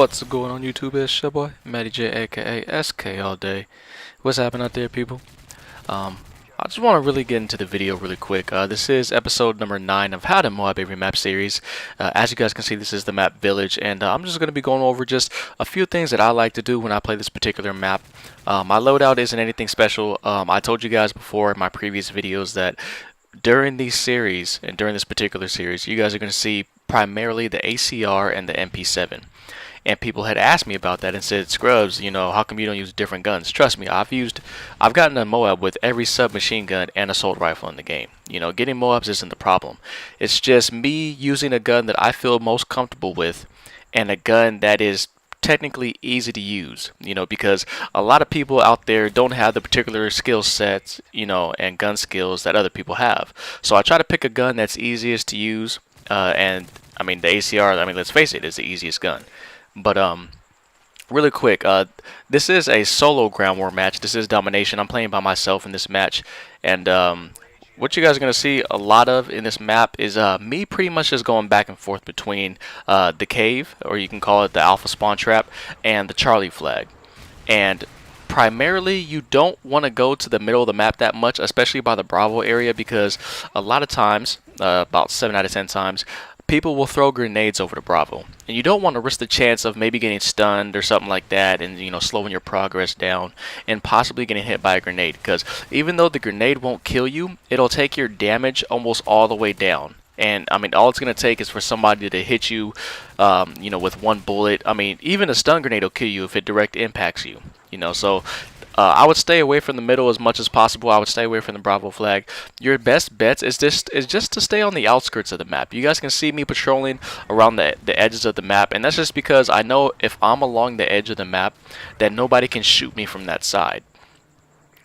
What's going on YouTube? It's your boy Matty J, aka SK all day. What's happening out there, people? I just want to really get into the video really quick. This is episode number 9 of How to Moab every map series. As you guys can see, this is the map Village, and I'm just going to be going over just a few things that I like to do when I play this particular map. My loadout isn't anything special. I told you guys before in my previous videos that during these series, and during this particular series, you guys are going to see primarily the ACR and the MP7. And people had asked me about that and said, Scrubs, you know, how come you don't use different guns? Trust me, I've gotten a Moab with every submachine gun and assault rifle in the game. You know, getting Moabs isn't the problem. It's just me using a gun that I feel most comfortable with and a gun that is technically easy to use, you know, because a lot of people out there don't have the particular skill sets, you know, and gun skills that other people have. So I try to pick a gun that's easiest to use, and I mean the ACR, I mean, let's face it, is the easiest gun. But really quick, this is a solo ground war match. This is domination. I'm playing by myself in this match, and what you guys are going to see a lot of in this map is me pretty much just going back and forth between the cave, or you can call it the alpha spawn trap, and the Charlie flag. And primarily, you don't want to go to the middle of the map that much, especially by the Bravo area, because a lot of times, about 7 out of 10 times, people will throw grenades over to Bravo, and you don't want to risk the chance of maybe getting stunned or something like that, and you know, slowing your progress down and possibly getting hit by a grenade, because even though the grenade won't kill you, it'll take your damage almost all the way down. And I mean, all it's going to take is for somebody to hit you, you know, with one bullet. I mean, even a stun grenade will kill you if it direct impacts you, you know. So I would stay away from the middle as much as possible. I would stay away from the Bravo flag. Your best bets is just to stay on the outskirts of the map. You guys can see me patrolling around the edges of the map, and that's just because I know if I'm along the edge of the map, that nobody can shoot me from that side.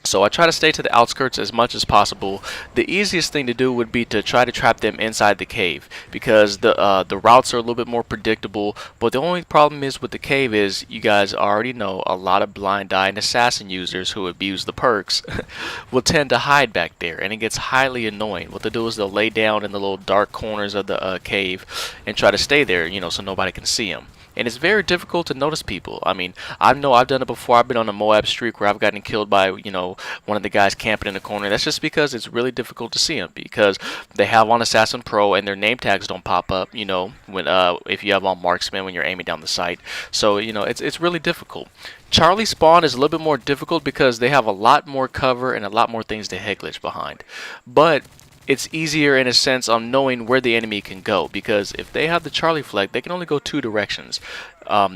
So I try to stay to the outskirts as much as possible. The easiest thing to do would be to try to trap them inside the cave, because the routes are a little bit more predictable. But the only problem is with the cave is, you guys already know, a lot of blind eye and assassin users who abuse the perks will tend to hide back there, and it gets highly annoying. What they'll do is they'll lay down in the little dark corners of the cave and try to stay there, you know, so nobody can see them. And it's very difficult to notice people. I mean, I know I've done it before. I've been on a Moab streak where I've gotten killed by, you know, one of the guys camping in the corner. That's just because it's really difficult to see them, because they have on Assassin Pro and their name tags don't pop up, you know, when if you have on Marksman when you're aiming down the sight. So, you know, it's really difficult. Charlie spawn is a little bit more difficult because they have a lot more cover and a lot more things to head glitch behind. But it's easier in a sense on knowing where the enemy can go, because if they have the Charlie flag, they can only go 2 directions.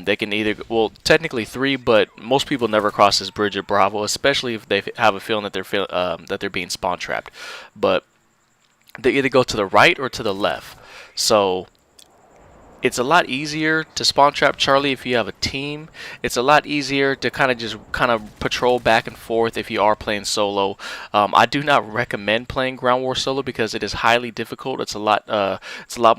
They can either, well, technically 3, but most people never cross this bridge at Bravo, especially if they have a feeling that they're being spawn trapped. But they either go to the right or to the left. So it's a lot easier to spawn trap Charlie if you have a team. It's a lot easier to kind of patrol back and forth if you are playing solo. I do not recommend playing ground war solo because it is highly difficult. It's a lot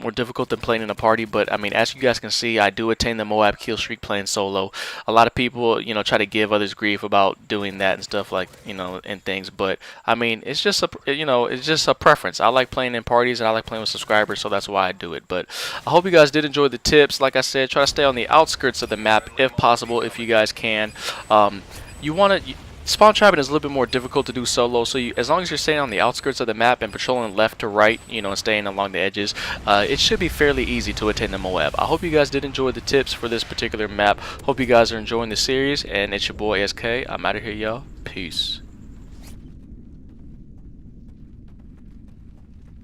more difficult than playing in a party. But I mean, as you guys can see, I do attain the Moab kill streak playing solo. A lot of people, you know, try to give others grief about doing that and stuff, like, you know, and things. But I mean, it's just it's just a preference. I like playing in parties and I like playing with subscribers, so that's why I do it. But I hope you guys did enjoy the tips. Like I said, try to stay on the outskirts of the map if possible, if you guys can. You want to spawn trapping is a little bit more difficult to do solo, so as long as you're staying on the outskirts of the map and patrolling left to right, you know, and staying along the edges, it should be fairly easy to attain the Moab. I hope you guys did enjoy the tips for this particular map. Hope you guys are enjoying the series, and it's your boy SK. I'm out of here, y'all. Peace.